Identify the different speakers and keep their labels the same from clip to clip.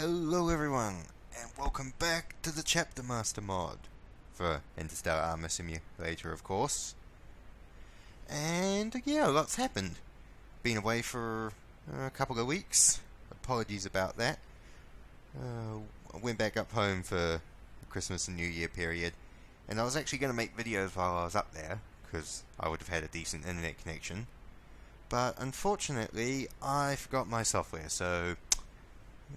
Speaker 1: Hello everyone, and welcome back to the Chapter Master mod for Interstellar Armor Simulator, of course. And yeah, lots happened. Been away for a couple of weeks. Apologies about that. I went back up home for the Christmas and New Year period, and I was actually going to make videos while I was up there, because I would have had a decent internet connection. But unfortunately, I forgot my software, so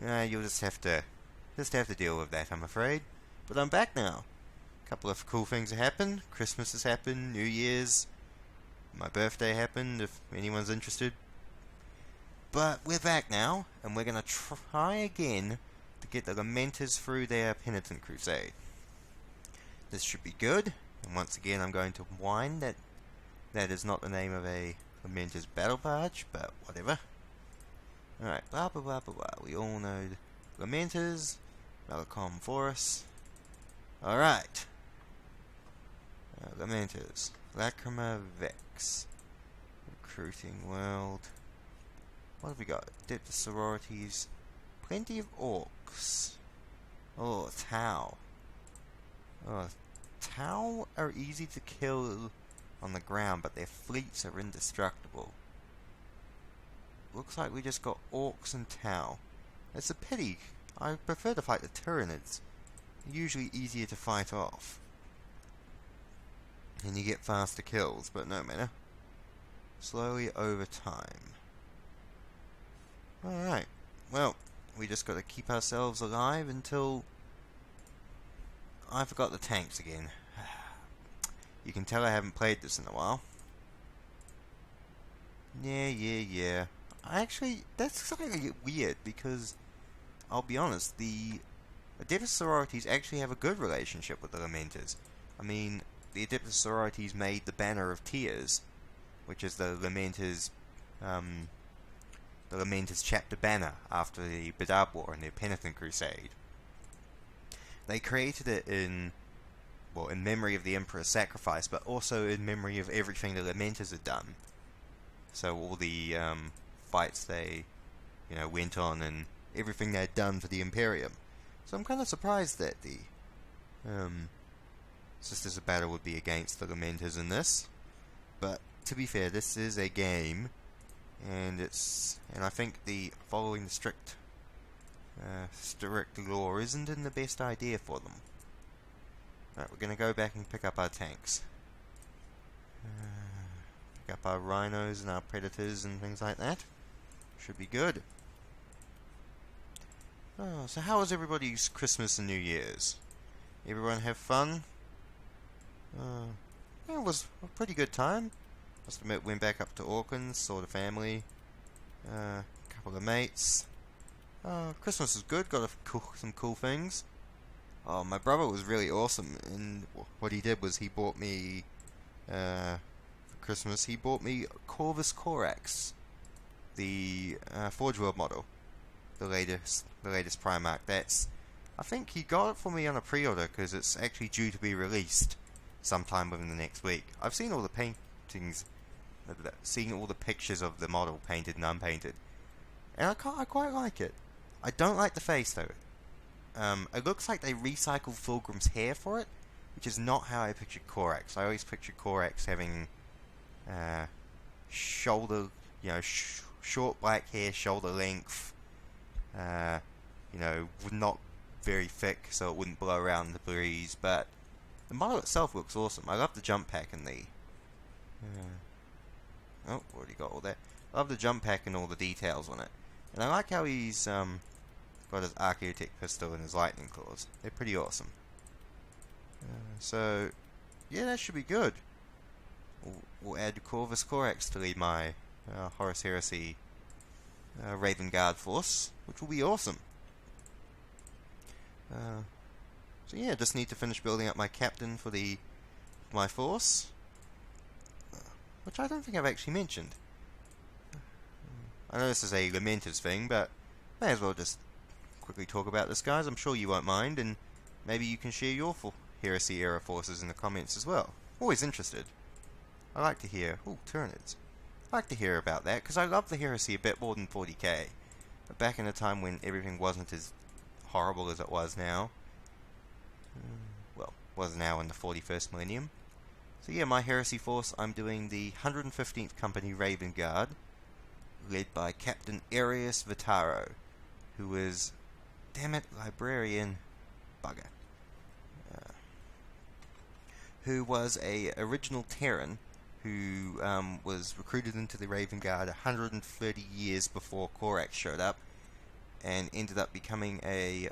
Speaker 1: you'll just have to deal with that, I'm afraid. But I'm back now. A couple of cool things have happened. Christmas has happened, New Year's, my birthday happened, if anyone's interested. But we're back now, and we're gonna try again to get the Lamenters through their penitent crusade. This should be good, and once again I'm going to whine that that is not the name of a Lamenters battle barge, but whatever. Alright, blah blah blah blah blah. We all know Lamenters, Malacom Forest. Alright. Lamenters. Lacrima Vex. Recruiting World. What have we got? Get the sororities. Plenty of orcs. Oh, Tau. Oh, Tau are easy to kill on the ground, but their fleets are indestructible. Looks like we just got orcs and Tau. It's a pity. I prefer to fight the Tyranids. They're usually easier to fight off. And you get faster kills, but no matter. Slowly over time. Alright. Well, we just got to keep ourselves alive until I forgot the tanks again. You can tell I haven't played this in a while. Yeah. Actually, that's slightly weird because, I'll be honest, the Adeptus sororities actually have a good relationship with the Lamenters. I mean, the Adeptus sororities made the Banner of Tears, which is the Lamenters chapter banner after the Bedab War and their Penitent Crusade. They created it in memory of the Emperor's sacrifice, but also in memory of everything the Lamenters had done. So all the fights they, went on and everything they'd done for the Imperium. So I'm kind of surprised that the Sisters of Battle would be against the Lamenters in this. But to be fair, this is a game, and I think following the strict law isn't the best idea for them. Right, we're gonna go back and pick up our tanks. Pick up our rhinos and our predators and things like that. Should be good. Oh, so how was everybody's Christmas and New Year's? Everyone have fun? Yeah, it was a pretty good time. Must admit, went back up to Auckland, saw the family, a couple of mates. Christmas was good, got some cool things. Oh, my brother was really awesome, and what he did was he bought me, for Christmas, he bought me Corvus Corax, the Forge World model, the latest Primarch. I think he got it for me on a pre-order because it's actually due to be released sometime within the next week. I've seen all the paintings, seen all the pictures of the model painted and unpainted, and I quite like it. I don't like the face though. It looks like they recycled Fulgrim's hair for it, which is not how I pictured Corax. I always pictured Corax having shoulder, short black hair, shoulder length, not very thick so it wouldn't blow around the breeze, but the model itself looks awesome. I love the jump pack and already got all that. I love the jump pack and all the details on it. And I like how he's got his Archaeotech pistol and his lightning claws. They're pretty awesome. So, yeah, that should be good. We'll add Corvus Corax to lead my Horus Heresy Raven Guard force, which will be awesome. So yeah, just need to finish building up my captain for my force, which I don't think I've actually mentioned. I know this is a Lamenters thing, but may as well just quickly talk about this, guys. I'm sure you won't mind, and maybe you can share your Heresy era forces in the comments as well. Always interested. I like to hear... Ooh, Tyranids. I like to hear about that, because I love the Heresy a bit more than 40k. But back in a time when everything wasn't as horrible as it was now. Well, was now in the 41st millennium. So yeah, my heresy force, I'm doing the 115th Company Raven Guard, led by Captain Arius Vitaro, who is, damn it, librarian bugger, who was a original Terran who was recruited into the Raven Guard 130 years before Corax showed up, and ended up becoming a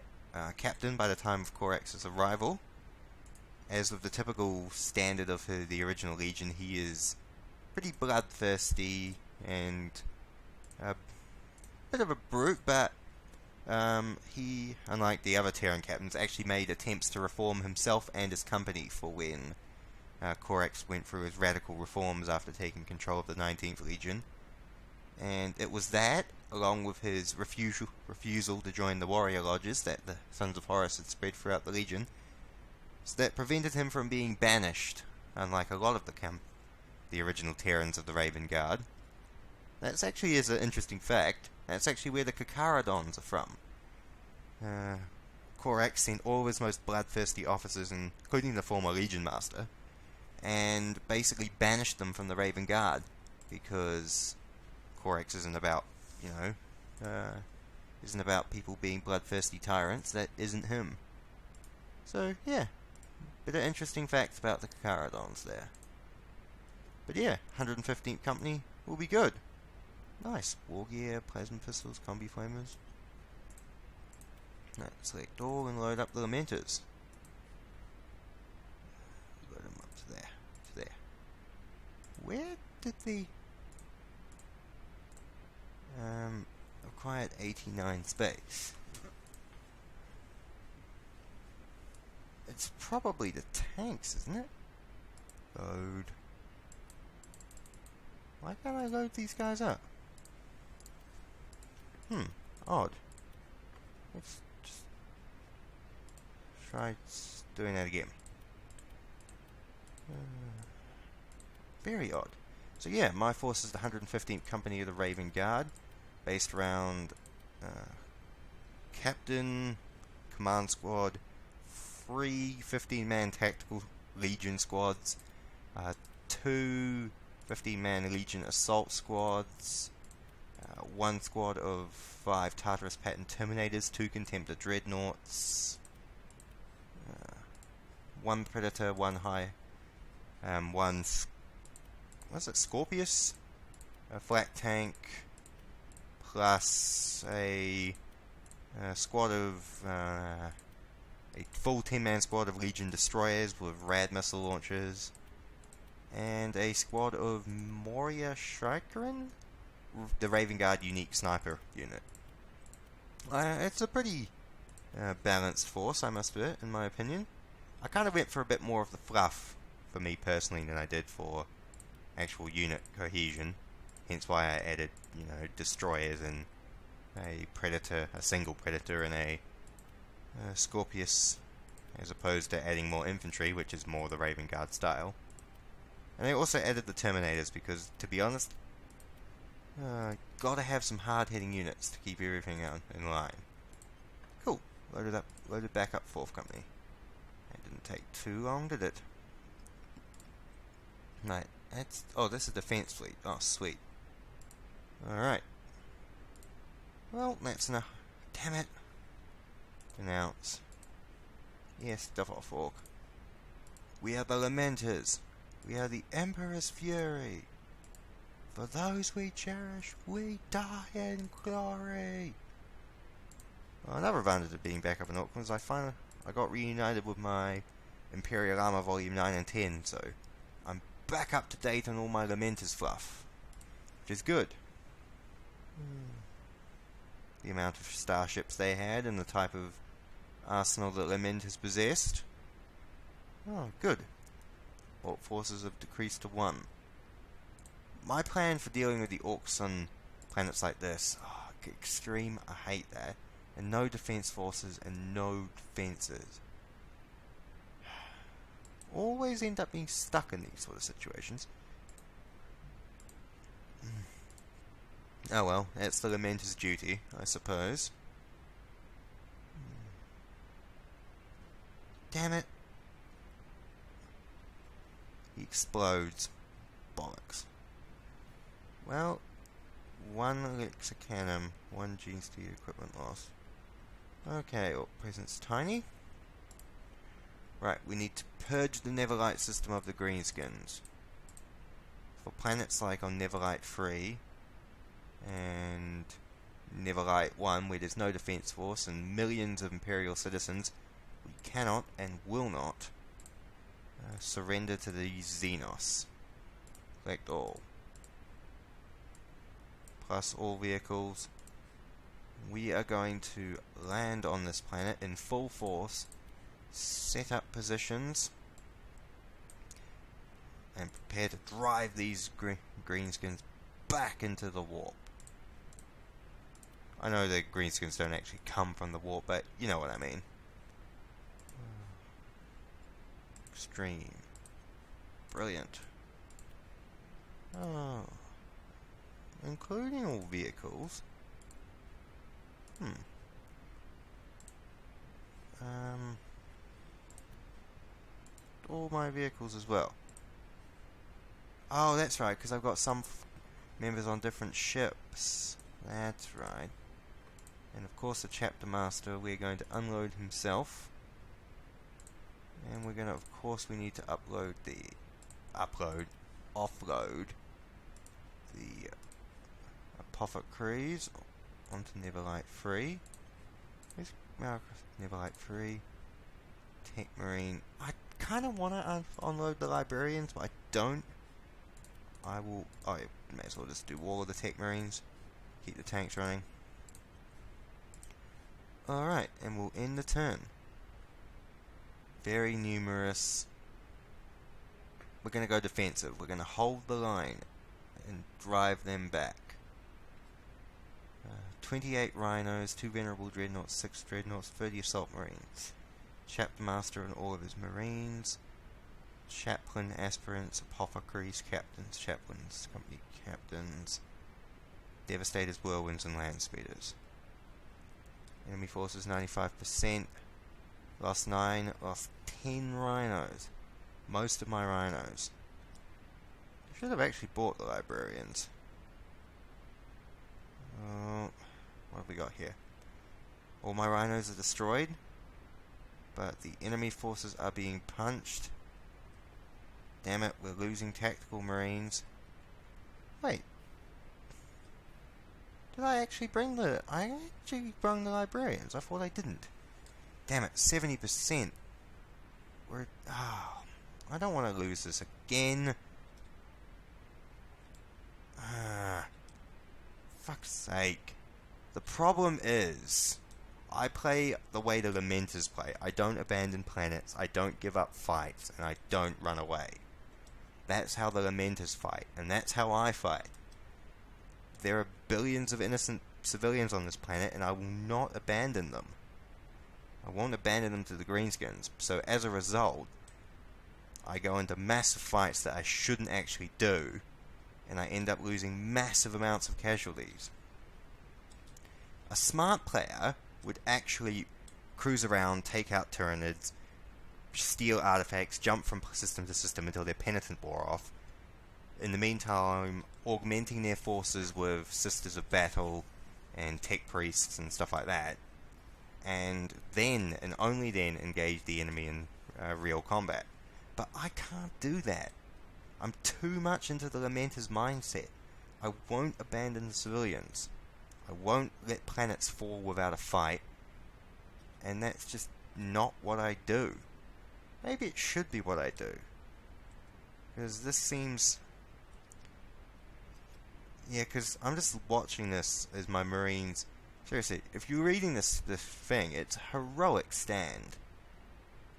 Speaker 1: captain by the time of Corax's arrival. As with the typical standard of the original Legion, he is pretty bloodthirsty and a bit of a brute, but he, unlike the other Terran captains, actually made attempts to reform himself and his company for when Corax went through his radical reforms after taking control of the 19th Legion. And it was that, along with his refusal to join the warrior lodges that the Sons of Horus had spread throughout the Legion, so that prevented him from being banished, unlike a lot of the original Terrans of the Raven Guard. That actually is an interesting fact. That's actually where the Kakaradons are from. Corax sent all of his most bloodthirsty officers, including the former Legion Master, and basically banished them from the Raven Guard, because Corax isn't about, isn't about people being bloodthirsty tyrants. That isn't him. So, yeah. Bit of interesting facts about the Kakaradons there. But yeah, 115th Company will be good. Nice. War gear, plasma pistols, combi flamers. Right, select all and load up the Lamenters. Load them up to there. To there. Where did the... acquired 89 space. It's probably the tanks, isn't it? Load. Why can't I load these guys up? Odd. Let's just try doing that again. Very odd. So yeah, my force is the 115th Company of the Raven Guard, based around Captain, Command Squad, 3 15-man Tactical Legion squads, 2 15-man Legion Assault squads, 1 squad of 5 Tartarus Pattern Terminators, 2 Contemptor Dreadnoughts, 1 Predator, 1 High, 1 Scorpius, a flak tank, plus a squad of a full 10-man squad of Legion Destroyers with rad missile launchers, and a squad of Moria Shrikerin, the Raven Guard unique sniper unit. It's a pretty balanced force, I must admit, in my opinion. I kind of went for a bit more of the fluff, for me personally, than I did for actual unit cohesion. Hence why I added, destroyers and a predator, a single predator, and a Scorpius, as opposed to adding more infantry, which is more the Raven Guard style. And I also added the Terminators because, to be honest, gotta have some hard-hitting units to keep everything in line. Cool. Loaded back up 4th Company. It didn't take too long, did it? Right. This is Defense Fleet. Oh, sweet. Alright. Well, that's enough. Damn it. Denounce. Yes, Davos Fork. We are the Lamenters. We are the Emperor's Fury. For those we cherish, we die in glory. Well, another advantage of being back up in Auckland is I got reunited with my Imperial Armor Volume 9 and 10, so I'm back up to date on all my Lamenters fluff, which is good. The amount of starships they had and the type of arsenal that Lamenters possessed. Oh, good. Orc forces have decreased to 1. My plan for dealing with the orcs on planets like this, extreme, I hate that. And no defense forces and no defenses. Always end up being stuck in these sort of situations. Oh well, that's the Lamenter's duty, I suppose. Damn it. He explodes. Bollocks. Well, 1 Alexa cannon, 1 GST equipment loss. Okay, presence tiny. Right, we need to purge the Neverlight system of the greenskins. For planets like on Neverlight 3 and Neverlight 1, where there's no defense force and millions of Imperial citizens, we cannot and will not surrender to the Xenos. Select all. Plus all vehicles. We are going to land on this planet in full force, set up positions, and prepare to drive these greenskins back into the warp. I know the greenskins don't actually come from the warp, but you know what I mean. Extreme. Brilliant. Oh. Including all vehicles. All my vehicles as well. Oh, that's right, because I've got some members on different ships. That's right. And of course the chapter master, we're going to unload himself. And we're going to, of course, we need to offload the apothecaries onto Neverlight 3. Where's Neverlight 3? Tech Marine. I kind of want to unload the librarians, but I don't. I may as well just do all of the Tech Marines. Keep the tanks running. Alright, and we'll end the turn. Very numerous. We're going to go defensive. We're going to hold the line and drive them back. 28 rhinos, 2 venerable dreadnoughts, 6 dreadnoughts, 30 assault marines. Chapter master and all of his marines. Chaplain, aspirants, apothecaries, captains, chaplains, company captains, devastators, whirlwinds, and land speeders. Enemy forces 95%. Lost 9, lost 10 rhinos. Most of my rhinos. I should have actually bought the librarians. What have we got here? All my rhinos are destroyed, but the enemy forces are being punched. Damn it, we're losing tactical marines. Wait. Did I actually bring the... I actually brought the librarians. I thought I didn't. Damn it, 70%. We're... Oh, I don't want to lose this again. Fuck's sake. The problem is, I play the way the Lamenters play. I don't abandon planets, I don't give up fights, and I don't run away. That's how the Lamenters fight, and that's how I fight. There are billions of innocent civilians on this planet, and I will not abandon them. I won't abandon them to the greenskins. So as a result, I go into massive fights that I shouldn't actually do, and I end up losing massive amounts of casualties. A smart player would actually cruise around, take out Tyranids, steal artifacts, jump from system to system until their penitent wore off. In the meantime, augmenting their forces with Sisters of Battle and Tech Priests and stuff like that. And then, and only then, engage the enemy in real combat. But I can't do that. I'm too much into the Lamenter's mindset. I won't abandon the civilians. I won't let planets fall without a fight. And that's just not what I do. Maybe it should be what I do. Because this seems... Yeah, because I'm just watching this as my Marines... Seriously, if you're reading this thing, it's a heroic stand.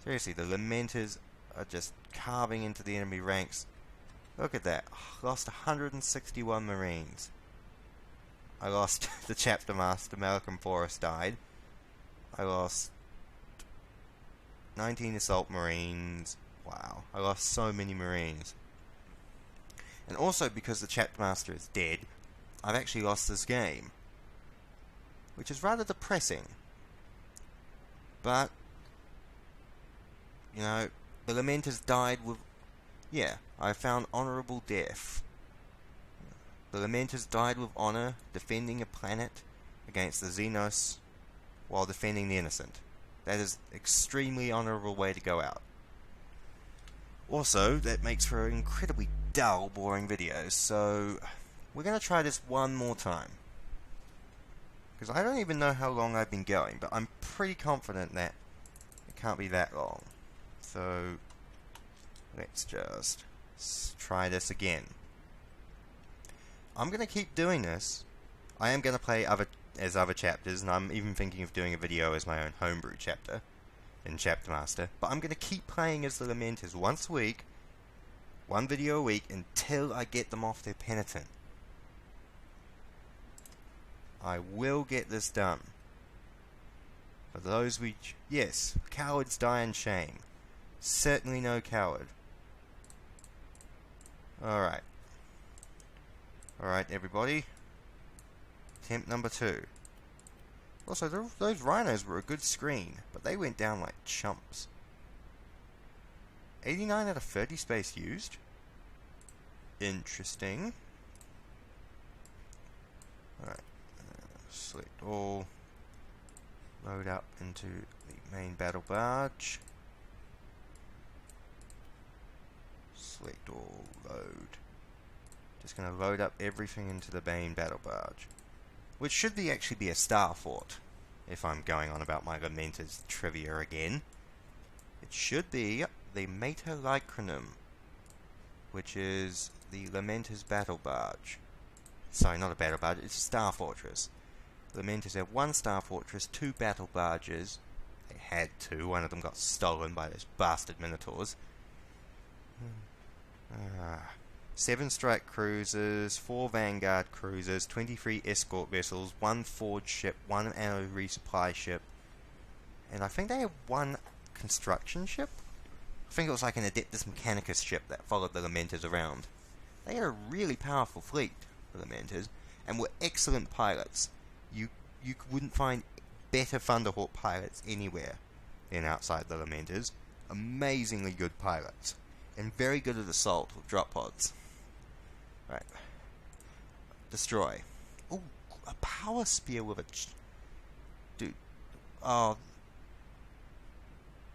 Speaker 1: Seriously, the Lamenters are just carving into the enemy ranks. Look at that. Lost 161 Marines. I lost the Chapter Master, Malcolm Forrest died. I lost 19 Assault Marines. Wow, I lost so many Marines. And also because the Chapter Master is dead, I've actually lost this game. Which is rather depressing. But you know, the Lamenters died with... Yeah, I found honourable death. The Lamenters died with honour, defending a planet against the Xenos while defending the innocent. That is an extremely honourable way to go out. Also, that makes for incredibly dull, boring videos, so we're going to try this one more time. Because I don't even know how long I've been going, but I'm pretty confident that it can't be that long. So, let's just try this again. I'm going to keep doing this. I am going to play other chapters, and I'm even thinking of doing a video as my own homebrew chapter in Chapter Master. But I'm going to keep playing as the Lamenters once a week, one video a week, until I get them off their penitent. I will get this done. For those yes, cowards die in shame. Certainly no coward. Alright. Alright, everybody. Attempt number 2. Also, those rhinos were a good screen, but they went down like chumps. 89 out of 30 space used. Interesting. Alright. Select all. Load up into the main battle barge. Select all. Load. Just going to load up everything into the main battle barge. Which should actually be a star fort, if I'm going on about my Lamenters trivia again. It should be the Mater Lycranum, which is the Lamenters battle barge. Sorry, not a battle barge, it's a star fortress. Lamenters have 1 star fortress, 2 battle barges. They had 2, one of them got stolen by those bastard Minotaurs. 7 strike cruisers, 4 vanguard cruisers, 23 escort vessels, 1 forge ship, 1 ammo resupply ship, and I think they have 1 construction ship? I think it was like an Adeptus Mechanicus ship that followed the Lamenters around. They had a really powerful fleet, the Lamenters, and were excellent pilots. You wouldn't find better Thunderhawk pilots anywhere than outside the Lamenters. Amazingly good pilots, and very good at assault with drop pods. Right. Destroy. Oh, a power spear with a... Dude. Oh.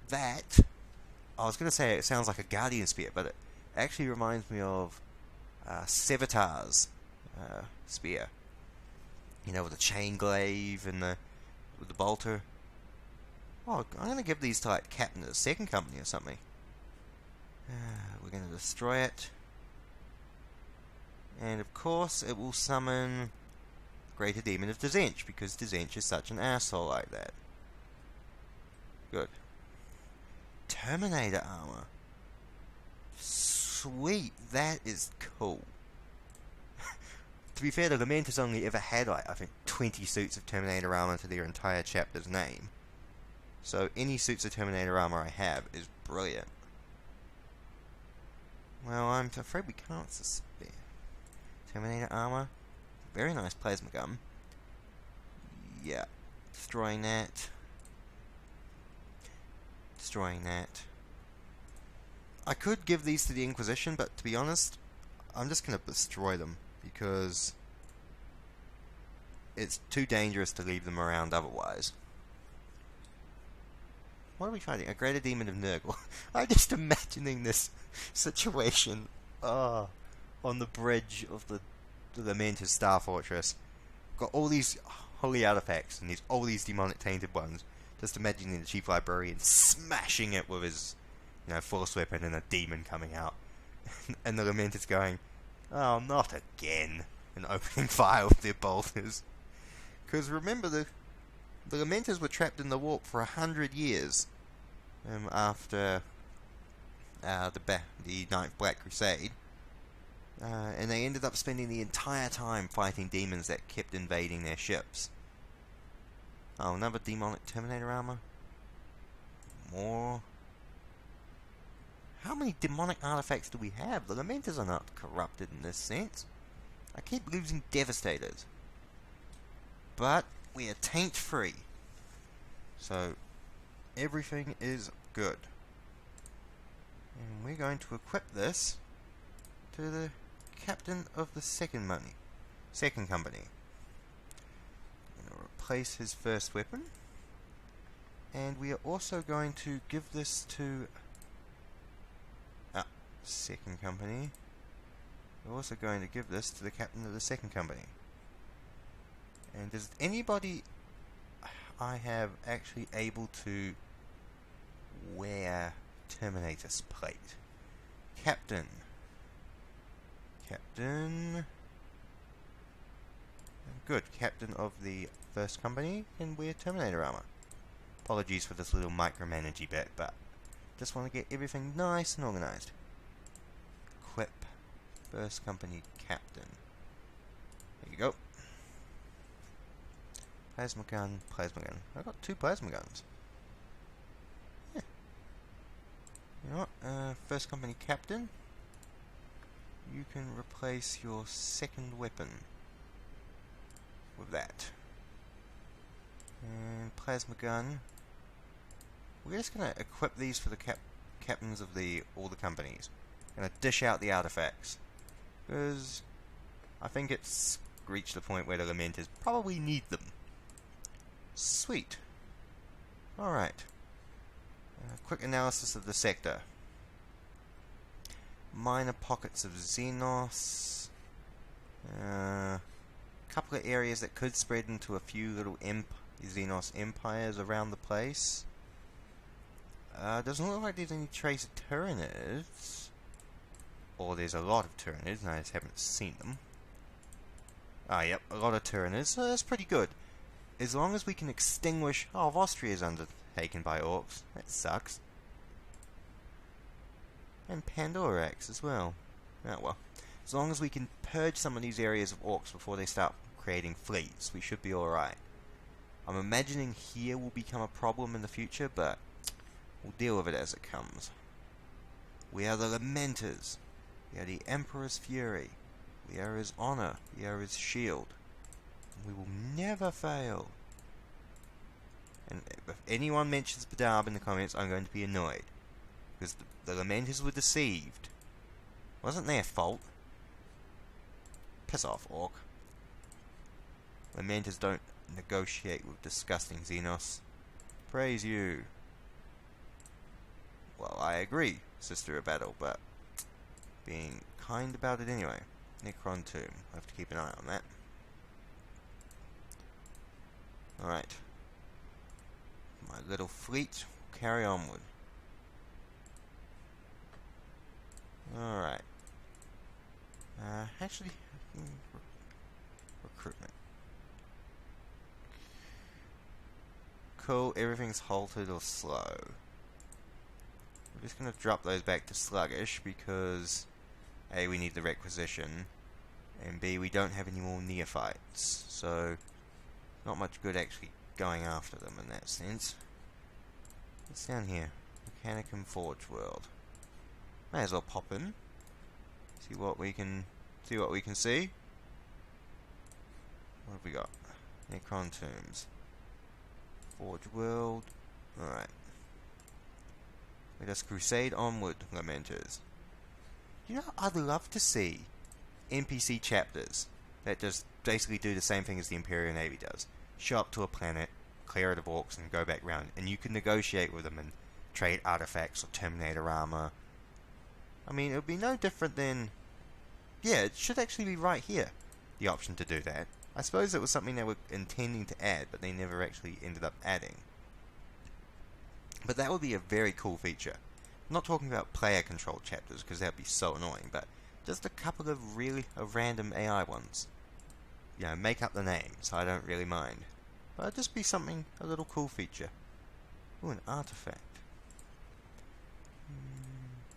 Speaker 1: That... I was going to say it sounds like a Guardian spear, but it actually reminds me of Sevatar's spear. You know, with the chain glaive and with the bolter. Oh, I'm going to give these to like Captain of the Second Company or something. We're going to destroy it. And of course, it will summon Greater Demon of Dzench, because Dzench is such an asshole like that. Good. Terminator armor. Sweet, that is cool. To be fair, the Lamenters only ever had, like, I think, 20 suits of Terminator armor to their entire chapter's name. So, any suits of Terminator armor I have is brilliant. Well, I'm afraid we can't spare. Terminator armor. Very nice plasma gun. Yeah. Destroying that. Destroying that. I could give these to the Inquisition, but to be honest, I'm just going to destroy them, because it's too dangerous to leave them around otherwise. What are we fighting? A Greater Demon of Nurgle. I'm just imagining this situation on the bridge of the Lamenters Star Fortress. Got all these holy artifacts and all these demonic tainted ones. Just imagining the Chief Librarian smashing it with his force weapon and a demon coming out. And the Lamenters going, "Oh, not again," and opening fire with their bolters. Because remember, the Lamenters were trapped in the warp for 100 years after the Ninth Black Crusade. And they ended up spending the entire time fighting demons that kept invading their ships. Oh, another demonic Terminator armor? More? How many demonic artifacts do we have? The Lamenters are not corrupted in this sense. I keep losing Devastators. But we are taint free. So, everything is good. And we're going to equip this to the captain of the second company. I'm going to replace his first weapon. And we are also going to give this to second company. We're also going to give this to the captain of the second company. And does anybody I have actually able to wear Terminator's plate? Captain. Good. Captain of the first company can wear Terminator armor. Apologies for this little micromanagey bit, but just want to get everything nice and organized. Equip first company captain. There you go. Plasma gun. I've got 2 plasma guns. Yeah. You know what? First company captain. You can replace your second weapon with that. And plasma gun. We're just gonna equip these for the captains of all the companies. Gonna dish out the artifacts because I think it's reached the point where the Lamenters probably need them. Sweet. All right. Quick analysis of the sector. Minor pockets of Xenos. Couple of areas that could spread into a few little Xenos empires around the place. Doesn't look like there's any trace of Tyranids. Or there's a lot of Tyranids, and I just haven't seen them. Yep, a lot of Tyranids, so that's pretty good. As long as we can extinguish... Oh, Austria's undertaken by orcs. That sucks. And Pandorax as well. Oh well. As long as we can purge some of these areas of orcs before they start creating fleets, we should be alright. I'm imagining here will become a problem in the future, but we'll deal with it as it comes. We are the Lamenters. We are the Emperor's Fury. We are his honor. We are his shield. We will never fail. And if anyone mentions Badab in the comments, I'm going to be annoyed. Because the Lamenters were deceived. Wasn't their fault. Piss off, Orc. Lamenters don't negotiate with disgusting Xenos. Praise you. Well, I agree, Sister of Battle, but being kind about it anyway. Necron Tomb. I have to keep an eye on that. Alright. My little fleet will carry onward. Alright. Actually, recruitment. Cool, everything's halted or slow. We're just going to drop those back to sluggish because A, we need the requisition, and B, we don't have any more neophytes, so not much good actually going after them in that sense. What's down here? Mechanicum Forge World. May as well pop in. See what we can see. What have we got? Necron Tombs. Forge World. Alright. Let us crusade onward, Lamenters. You know, I'd love to see NPC chapters that just basically do the same thing as the Imperial Navy does. Show up to a planet, clear it of orcs, and go back round. And you can negotiate with them and trade artifacts or Terminator armor. I mean, it would be no different than... Yeah, it should actually be right here, the option to do that. I suppose it was something they were intending to add, but they never actually ended up adding. But that would be a very cool feature. I'm not talking about player-controlled chapters, because that would be so annoying, but just a couple of really random AI ones. You know, make up the names, I don't really mind. But it'd just be something, a little cool feature. Ooh, an artifact.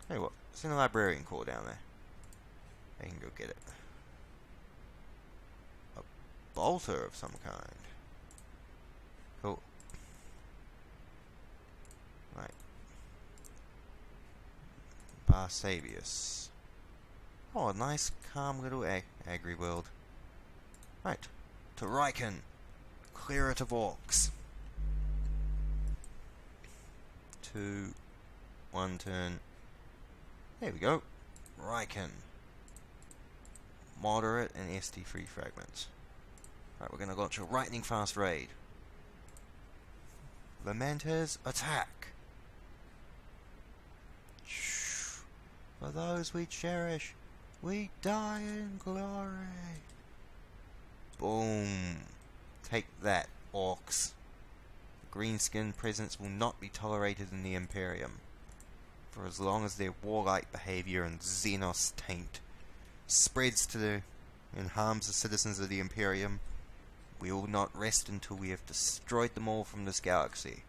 Speaker 1: Hey, what? It's in a librarian core down there. I can go get it. A bolter of some kind. Cool. Right. Barsabius. Oh, a nice, calm little agri-world. Right. To Riken. Clear it of orcs. 2. 1 turn. There we go. Riken. Moderate and ST3 fragments. Right, we're going to launch a lightning fast raid. Lamenters, attack! For those we cherish, we die in glory. Boom. Take that, orcs. The green-skinned presence will not be tolerated in the Imperium. For as long as their warlike behavior and Xenos taint spreads to and harms the citizens of the Imperium, we will not rest until we have destroyed them all from this galaxy.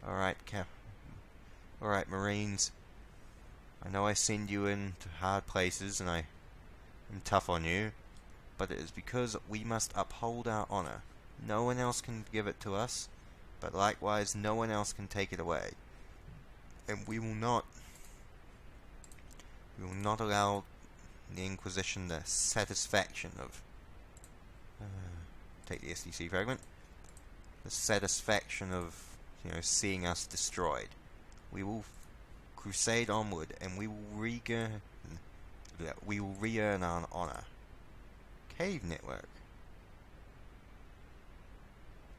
Speaker 1: Alright, Marines. I know I send you into hard places and I am tough on you, but it is because we must uphold our honor. No one else can give it to us, but likewise no one else can take it away. And we will not allow the Inquisition the satisfaction of take the SDC fragment. The satisfaction of, seeing us destroyed. We will crusade onward, and we will re-earn our honor. Cave network.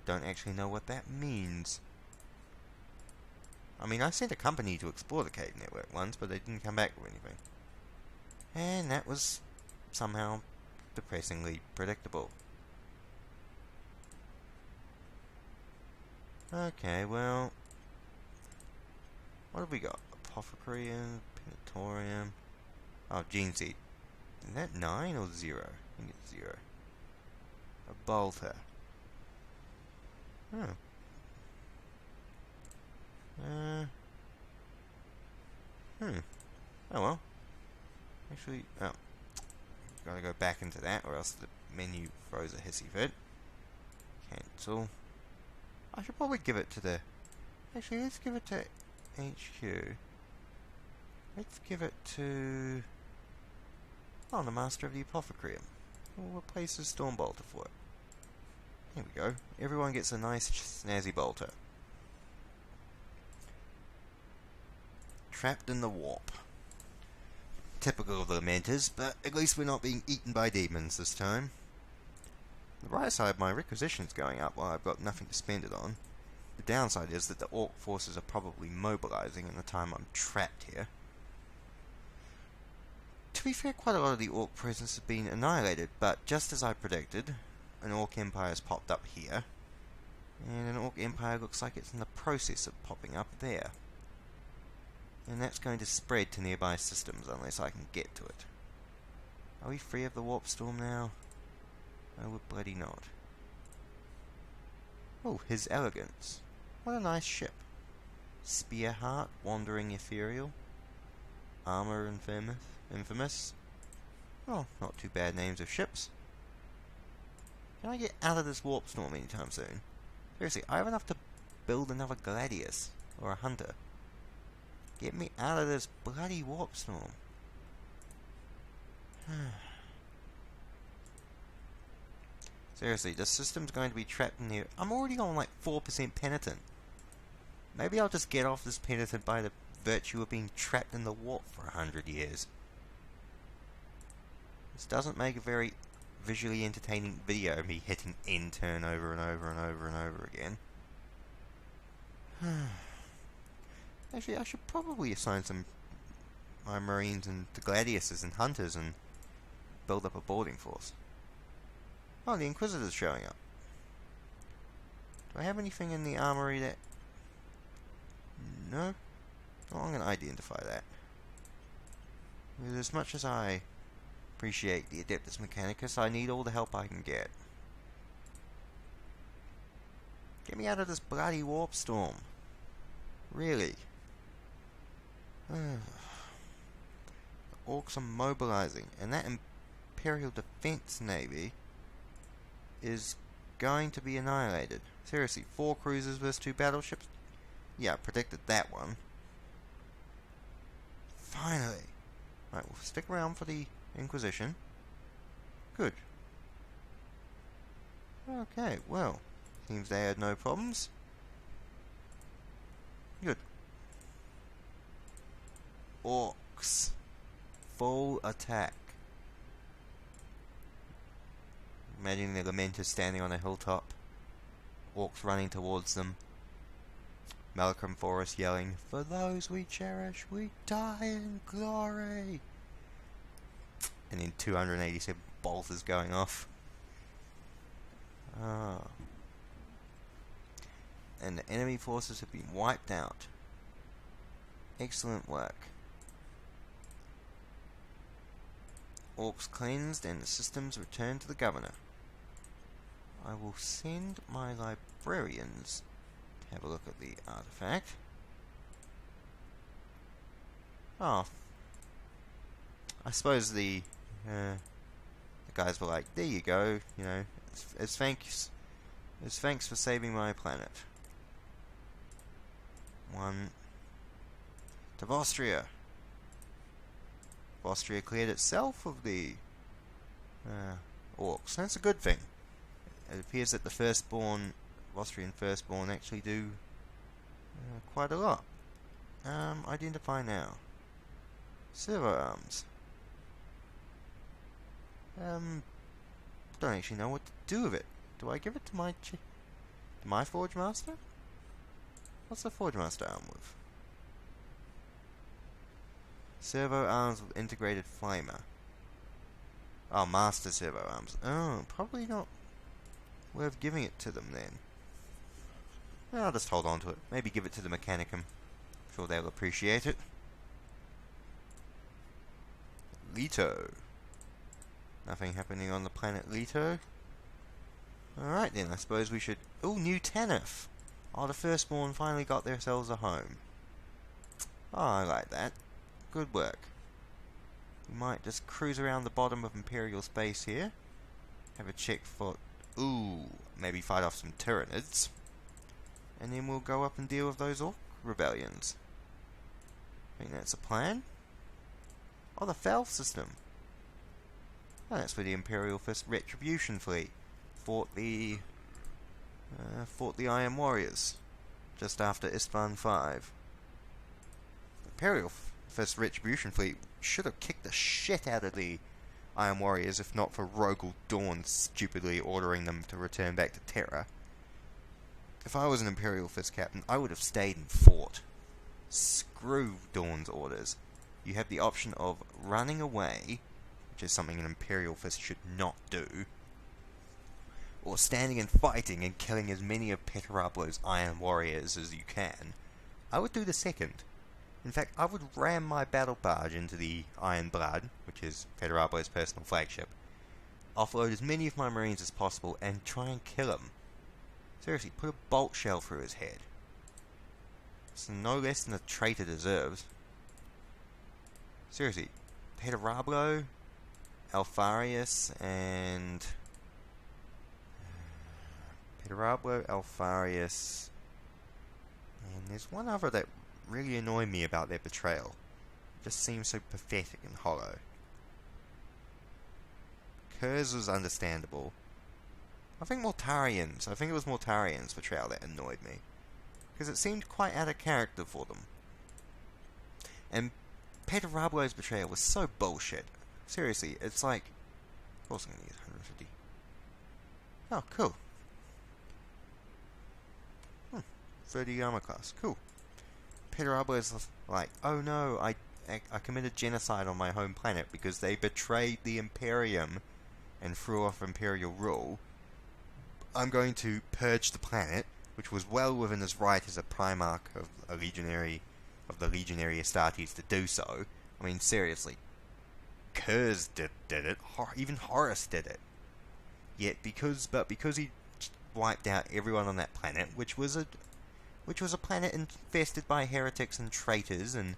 Speaker 1: Don't actually know what that means. I mean, I sent a company to explore the cave network once, but they didn't come back with anything. And that was somehow depressingly predictable. Okay, well, what have we got? Apothecary, Penitorium. Oh, Gene Seed. Is that 9 or 0? I think it's 0. A bolter. Oh. Oh well. Actually, gotta go back into that, or else the menu throws a hissy fit. Cancel. I should probably give it to the... Actually, let's give it to HQ. Let's give it to... Oh, the Master of the Apothecarium. We'll replace the Storm Bolter for it. There we go. Everyone gets a nice snazzy bolter. Trapped in the warp. Typical of the Lamenters, but at least we're not being eaten by demons this time. The right side, my requisition's going up while I've got nothing to spend it on. The downside is that the Orc forces are probably mobilizing in the time I'm trapped here. To be fair, quite a lot of the Orc presence has been annihilated, but just as I predicted, an Orc Empire has popped up here, and an Orc Empire looks like it's in the process of popping up there. And that's going to spread to nearby systems unless I can get to it. Are we free of the Warp Storm now? Oh, we're bloody not. Oh, His Elegance. What a nice ship. Spearheart, Wandering Ethereal. Armor Infamous. Oh, not too bad names of ships. Can I get out of this Warp Storm anytime soon? Seriously, I have enough to build another Gladius or a Hunter. Get me out of this bloody Warp Storm. Seriously, the system's going to be trapped in here. I'm already on like 4% penitent. Maybe I'll just get off this penitent by the virtue of being trapped in the warp for 100 years. This doesn't make a very visually entertaining video of me hitting end turn over and over and over and over again. Actually, I should probably assign some my Marines and the Gladiuses and Hunters and build up a boarding force. Oh, the Inquisitor's showing up. Do I have anything in the armory that... No? Oh, I'm going to identify that. Because as much as I appreciate the Adeptus Mechanicus, I need all the help I can get. Get me out of this bloody warp storm. Really? The Orcs are mobilizing, and that Imperial Defense Navy is going to be annihilated. Seriously, 4 cruisers versus 2 battleships? Yeah, I predicted that one. Finally. Right, we'll stick around for the Inquisition. Good. Okay, well, seems they had no problems. Orcs. Full attack. Imagine the Lamenters standing on a hilltop. Orcs running towards them. Malcolm Forrest yelling, "For those we cherish, we die in glory." And then 287 bolters going off. And the enemy forces have been wiped out. Excellent work. Orcs cleansed and the systems returned to the governor. I will send my librarians to have a look at the artifact. Oh. I suppose the guys were like, there you go, you know, as thanks for saving my planet. One to Vostria. Vostria cleared itself of the orcs. That's a good thing. It appears that the firstborn, Vostrian firstborn, actually do quite a lot. Identify now. Servo arms. Don't actually know what to do with it. Do I give it to my Forge Master? What's the Forge Master arm with? Servo arms with integrated flamer. Oh, Master Servo arms. Oh, probably not worth giving it to them then. Well, I'll just hold on to it. Maybe give it to the Mechanicum. I'm sure they'll appreciate it. Leto. Nothing happening on the planet Leto. Alright then, I suppose we should... Ooh, New Tanith! Oh, the Firstborn finally got themselves a home. Oh, I like that. Good work. We might just cruise around the bottom of Imperial space here. Have a check for... Ooh, maybe fight off some Tyranids. And then we'll go up and deal with those Orc rebellions. I think that's a plan. Oh, the Valve system. Oh, that's where the Imperial Fist Retribution Fleet fought the Iron Warriors just after Ispan 5. The Imperial Fist Retribution Fleet should have kicked the shit out of the Iron Warriors if not for Rogel Dawn stupidly ordering them to return back to Terra. If I was an Imperial Fist captain, I would have stayed and fought. Screw Dawn's orders. You have the option of running away, which is something an Imperial Fist should not do, or standing and fighting and killing as many of Petarablo's Iron Warriors as you can. I would do the second. In fact, I would ram my battle barge into the Iron Blood, which is Petarablo's personal flagship, offload as many of my Marines as possible, and try and kill him. Seriously, put a bolt shell through his head. It's no less than a traitor deserves. Seriously, Petarablo, Alfarius, and... Petarablo, Alfarius... And there's one other that really annoyed me about their betrayal. It just seems so pathetic and hollow. Kurz was understandable. I think it was Mortarian's betrayal that annoyed me. Because it seemed quite out of character for them. And Petarablo's betrayal was so bullshit. Seriously, it's like... Of course I'm going to use 150. Oh, cool. 30 armor class. Cool. Petarablo's like, oh no, I committed genocide on my home planet because they betrayed the Imperium and threw off Imperial rule. I'm going to purge the planet, which was well within his right as a Primarch of the Legionary Astartes to do so. I mean, seriously. Kurz did it. Even Horus did it. Yet because he wiped out everyone on that planet, which was a planet infested by heretics and traitors and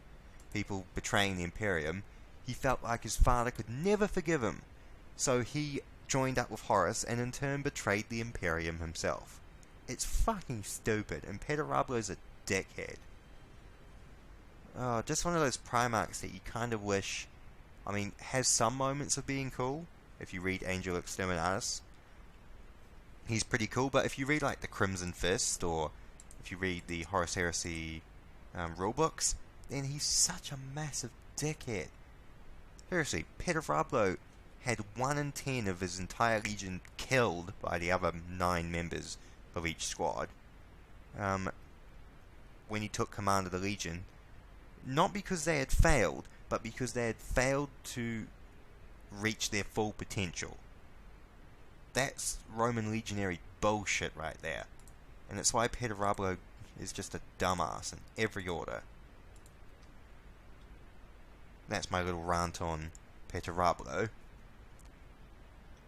Speaker 1: people betraying the Imperium, he felt like his father could never forgive him. So he joined up with Horus and in turn betrayed the Imperium himself. It's fucking stupid, and Petarablo's a dickhead. Oh, just one of those Primarchs that you kind of wish... I mean, has some moments of being cool. If you read Angel Exterminatus, he's pretty cool, but if you read, like, the Crimson Fist, or if you read the Horus Heresy rulebooks, then he's such a massive dickhead. Seriously, Peter had 1 in 10 of his entire legion killed by the other 9 members of each squad when he took command of the legion. Not because they had failed, but because they had failed to reach their full potential. That's Roman legionary bullshit right there. And that's why Peter is just a dumbass in every order. That's my little rant on Peter.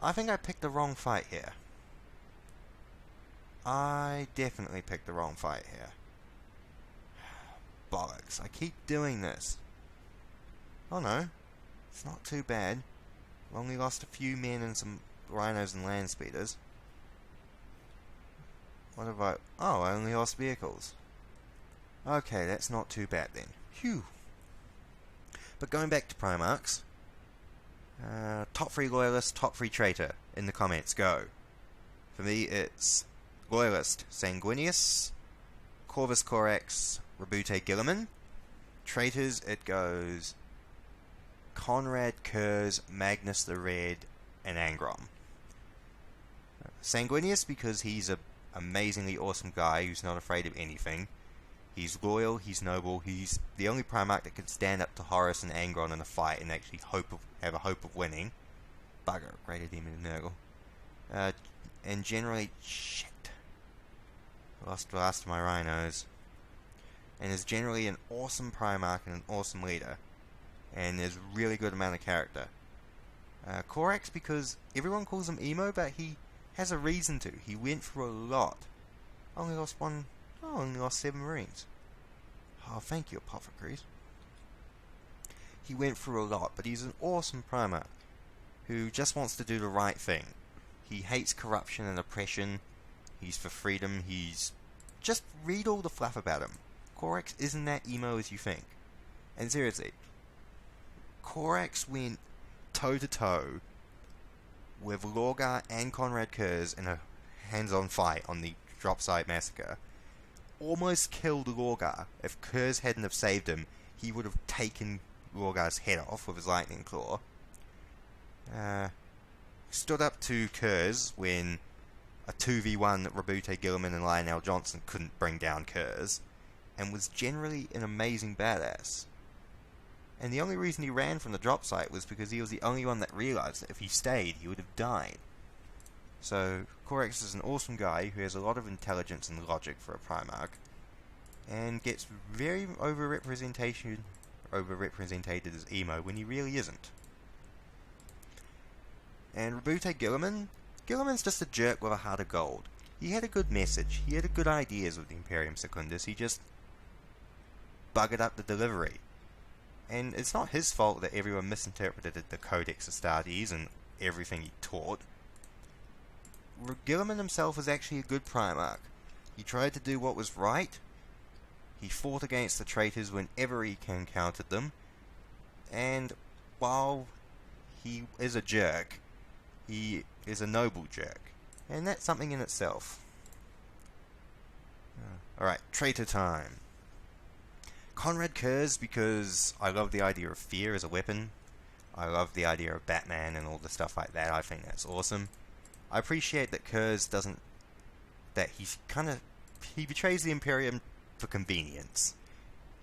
Speaker 1: I think I picked the wrong fight here. I definitely picked the wrong fight here. Bollocks, I keep doing this. Oh no, it's not too bad. I've only lost a few men and some rhinos and land speeders. What have I... Oh, I only lost vehicles. Okay, that's not too bad then. Phew. But going back to Primarchs, top 3 loyalist, top 3 traitor in the comments, go. For me, it's loyalist Sanguinius, Corvus Corax, Rebute Gilliman. Traitors, it goes Conrad Kurz, Magnus the Red, and Angron. Sanguinius because he's a amazingly awesome guy who's not afraid of anything. He's loyal, he's noble, he's the only Primarch that can stand up to Horus and Angron in a fight and actually have a hope of winning. Bugger, greater demon and Nurgle. And generally, shit. Lost the last of my rhinos. And is generally an awesome Primarch and an awesome leader. And is a really good amount of character. Corax because everyone calls him emo, but he has a reason to. He went through a lot. Only lost 7 Marines. Oh, thank you, Apothecaries. He went through a lot, but he's an awesome Primarch who just wants to do the right thing. He hates corruption and oppression. He's for freedom. Just read all the fluff about him. Corax isn't that emo as you think. And seriously, Corax went toe-to-toe with Lorgar and Conrad Kurz in a hands-on fight on the Dropsite Massacre. Almost killed Lorgar. If Kurz hadn't have saved him, he would have taken Lorgar's head off with his lightning claw. Stood up to Kurz when a 2v1 Rebute Gilliman and Lionel Johnson couldn't bring down Kurz, and was generally an amazing badass. And the only reason he ran from the drop site was because he was the only one that realized that if he stayed, he would have died. So, Corax is an awesome guy who has a lot of intelligence and logic for a Primarch, and gets very overrepresented as emo when he really isn't. And Rebute Gilliman's just a jerk with a heart of gold. He had a good message, he had good ideas with the Imperium Secundus, he just buggered up the delivery. And it's not his fault that everyone misinterpreted the Codex Astartes and everything he taught. Gilliman himself was actually a good Primarch. He tried to do what was right. He fought against the traitors whenever he encountered them. And while he is a jerk, he is a noble jerk. And that's something in itself. Alright, traitor time. Conrad Kurz, because I love the idea of fear as a weapon. I love the idea of Batman and all the stuff like that. I think that's awesome. I appreciate that Kurz doesn't... that he betrays the Imperium for convenience.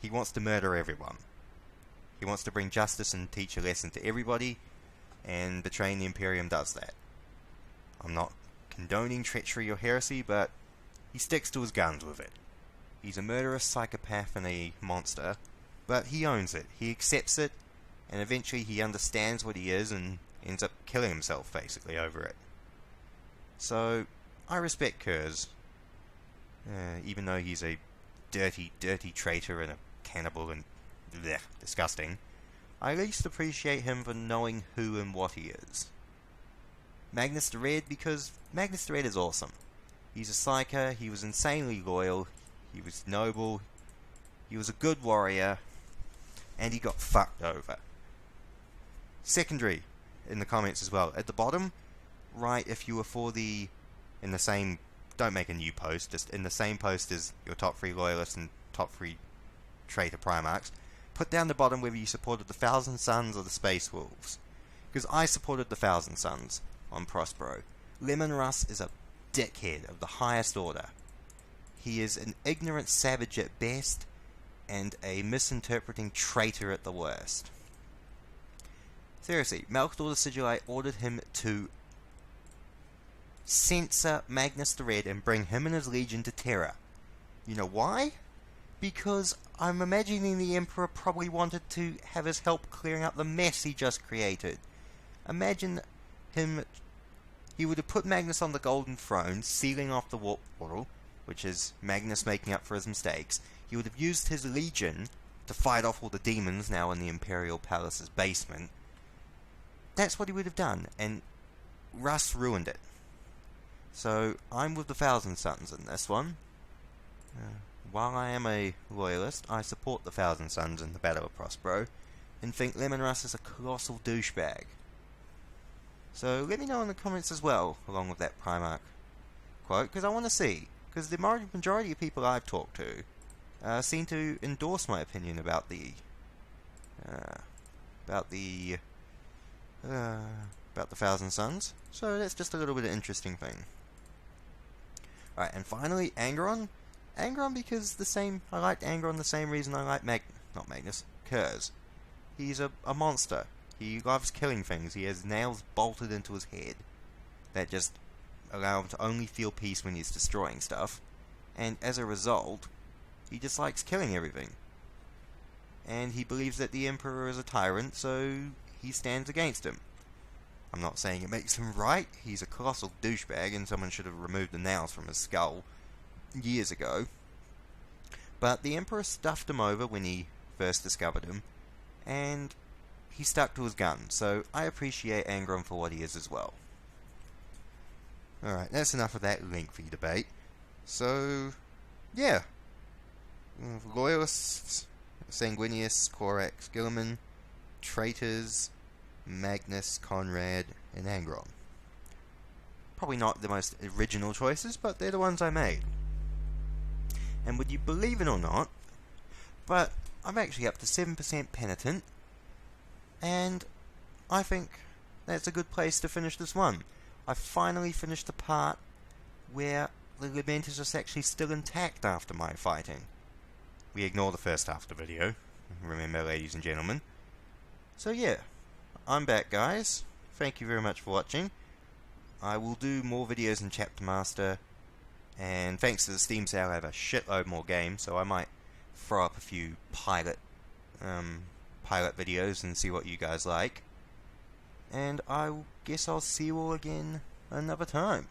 Speaker 1: He wants to murder everyone. He wants to bring justice and teach a lesson to everybody, and betraying the Imperium does that. I'm not condoning treachery or heresy, but he sticks to his guns with it. He's a murderous psychopath and a monster, but he owns it, he accepts it, and eventually he understands what he is and ends up killing himself, basically, over it. So, I respect Kurz, even though he's a dirty, dirty traitor and a cannibal and blech, disgusting. I at least appreciate him for knowing who and what he is. Magnus the Red, because Magnus the Red is awesome. He's a psyker, he was insanely loyal, he was noble, he was a good warrior, and he got fucked over. Secondary, in the comments as well. At the bottom, write if you were for the... in the same... don't make a new post, just in the same post as your top 3 loyalists and top 3 traitor Primarchs. put down the bottom whether you supported the Thousand Sons or the Space Wolves. Because I supported the Thousand Sons on Prospero. Lemon Russ is a dickhead of the highest order. He is an ignorant savage at best, and a misinterpreting traitor at the worst. Seriously, Malcador the Sigillite ordered him to censor Magnus the Red and bring him and his legion to Terra. You know why? Because I'm imagining the Emperor probably wanted to have his help clearing up the mess he just created. Imagine him... He would have put Magnus on the Golden Throne, sealing off the warp portal, which is Magnus making up for his mistakes. He would have used his legion to fight off all the demons now in the Imperial Palace's basement. That's what he would have done, and Russ ruined it. So, I'm with the Thousand Sons in this one. While I am a loyalist, I support the Thousand Sons in the Battle of Prospero, and think Lemon Russ is a colossal douchebag. So let me know in the comments as well, along with that Primarch quote, because I want to see. Because the majority of people I've talked to seem to endorse my opinion about the Thousand Sons. So that's just a little bit of interesting thing. Alright, and finally, Angron. Angron because I liked Angron the same reason I like not Magnus, Kurz. He's a monster. He loves killing things. He has nails bolted into his head that just allow him to only feel peace when he's destroying stuff. And as a result, he just likes killing everything. And he believes that the Emperor is a tyrant, so he stands against him. I'm not saying it makes him right. He's a colossal douchebag, and someone should have removed the nails from his skull years ago. But the Emperor stuffed him over when he first discovered him, and he stuck to his gun, so I appreciate Angron for what he is as well. Alright, that's enough of that lengthy debate. So, yeah. Loyalists, Sanguinius, Corax, Gilliman, traitors, Magnus, Conrad, and Angron. Probably not the most original choices, but they're the ones I made. And would you believe it or not, but I'm actually up to 7% penitent, and I think that's a good place to finish this one. I finally finished the part where the Lamenters is actually still intact after my fighting. We ignore the first half of the video, remember, ladies and gentlemen. So yeah, I'm back, guys. Thank you very much for watching. I will do more videos in Chapter Master, and thanks to the Steam sale I have a shitload more games, so I might throw up a few pilot videos and see what you guys like. And I guess I'll see you all again another time.